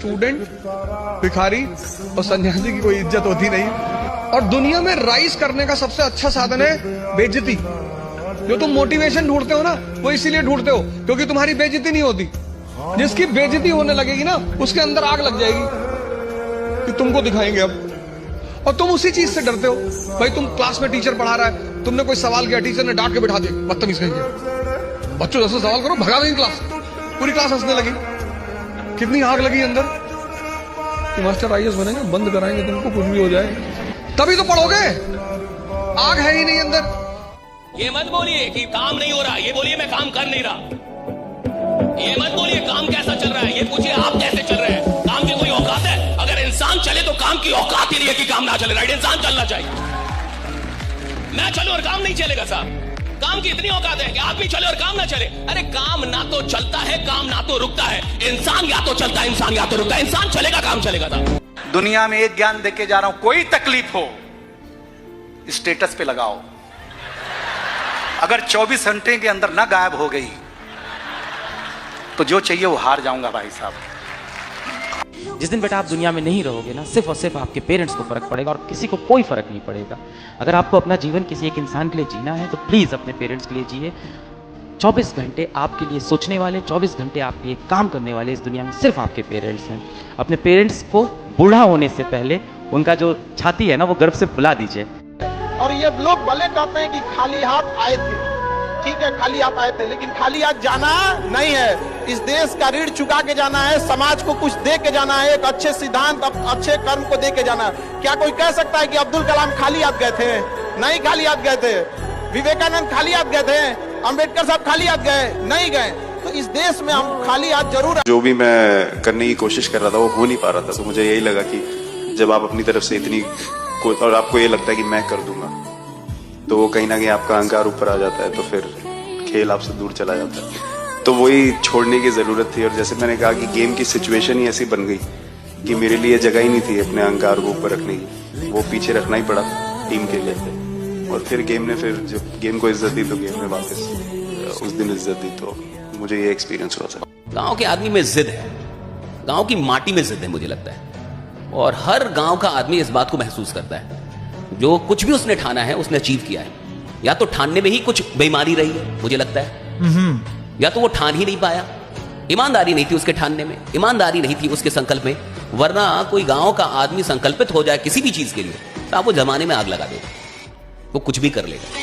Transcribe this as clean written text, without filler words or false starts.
Student, भिखारी और सन्यासी की कोई इज्जत होती नहीं। और दुनिया में राइज करने का सबसे अच्छा साधन है बेइज्जती। जो तुम मोटिवेशन ढूंढते हो ना, वो इसीलिए ढूंढते हो क्योंकि तुम्हारी बेइज्जती नहीं होती। जिसकी बेइज्जती होने लगेगी ना, उसके अंदर आग लग जाएगी कि तुमको दिखाएंगे अब। और तुम उसी चीज से डरते हो। भाई तुम क्लास में टीचर पढ़ा रहा है, तुमने कोई सवाल किया, टीचर ने डांट के बिठा दिया, बदतमीज कहेंगे, बच्चों जैसे सवाल करो, भगा देंगे क्लास। पूरी क्लास हंसने लगी। कितनी आग लगी अंदर कि मास्टर आईएएस बनेंगे, बंद कराएंगे तुमको, कुछ भी हो जाए। तभी तो पढ़ोगे, आग है ही नहीं अंदर। ये मत बोलिए कि काम नहीं हो रहा, ये बोलिए मैं काम कर नहीं रहा। ये मत बोलिए काम कैसा चल रहा है, ये पूछिए आप कैसे चल रहे हैं। काम की कोई औकात है? अगर इंसान चले तो काम की औकात ही नहीं है कि काम ना चले। राइट, इंसान चलना चाहिए। मैं चलूं और काम नहीं चलेगा साहब? काम की इतनी औकात है कि आदमी चले और काम ना चले? अरे काम ना तो चलता है, काम ना तो रुकता है। इंसान या तो चलता है, इंसान या तो रुकता है। इंसान चलेगा, काम चलेगा साहब। दुनिया में एक ज्ञान देके जा रहा हूं, कोई तकलीफ हो स्टेटस पे लगाओ। अगर 24 घंटे के अंदर ना गायब हो गई तो जो चाहिए वो हार जाऊंगा भाई साहब। जिस दिन बेटा आप दुनिया में नहीं रहोगे ना, सिर्फ और सिर्फ आपके पेरेंट्स को फर्क पड़ेगा और किसी को कोई फर्क नहीं पड़ेगा। अगर आपको अपना जीवन किसी एक इंसान के लिए जीना है तो प्लीज अपने पेरेंट्स के लिए जिए। 24 घंटे आपके लिए सोचने वाले, 24 घंटे आपके लिए काम करने वाले इस दुनिया में सिर्फ आपके पेरेंट्स हैं। अपने पेरेंट्स को बूढ़ा होने से पहले उनका जो छाती है ना, वो गर्व से फुला दीजिए। और ये लोग भले कहते हैं कि खाली हाथ आए थे, ठीक है खाली हाथ आए थे, लेकिन खाली हाथ जाना नहीं है। इस देश का ऋण चुका के जाना है, समाज को कुछ दे के जाना है, एक अच्छे सिद्धांत, अच्छे कर्म को दे के जाना है। क्या कोई कह सकता है कि अब्दुल कलाम खाली हाथ गए थे? नहीं खाली हाथ गए थे। विवेकानंद खाली हाथ गए थे? अंबेडकर साहब खाली हाथ गए? नहीं गए। तो इस देश में हम खाली हाथ जरूर है। जो भी मैं करने की कोशिश कर रहा था वो हो नहीं पा रहा था। तो मुझे यही लगा कि जब आप अपनी तरफ से इतनी और आपको ये लगता है कि मैं कर दूंगा, तो वो कहीं ना कहीं आपका अहंकार ऊपर आ जाता है, तो फिर खेल आपसे दूर चला जाता है। तो वही छोड़ने की जरूरत थी। और जैसे मैंने कहा कि गेम की सिचुएशन ही ऐसी बन गई कि मेरे लिए जगह ही नहीं थी अपने अहंकार को ऊपर रखने की, वो पीछे रखना ही पड़ा टीम के लिए। और फिर गेम ने, फिर जब गेम को इज्जत दी तो गेम ने वापस उस दिन इज्जत दी। तो मुझे ये एक्सपीरियंस हुआ था। गांव के आदमी में जिद है, गांव की माटी में जिद है मुझे लगता है। और हर गांव का आदमी इस बात को महसूस करता है, जो कुछ भी उसने ठाना है उसने अचीव किया है। या तो ठानने में ही कुछ बेईमानी रही है मुझे लगता है, या तो वो ठान ही नहीं पाया, ईमानदारी नहीं थी उसके ठानने में, ईमानदारी नहीं थी उसके संकल्प में। वरना कोई गांव का आदमी संकल्पित हो जाए किसी भी चीज के लिए तो आप वो जमाने में आग लगा देगा, वो कुछ भी कर लेगा।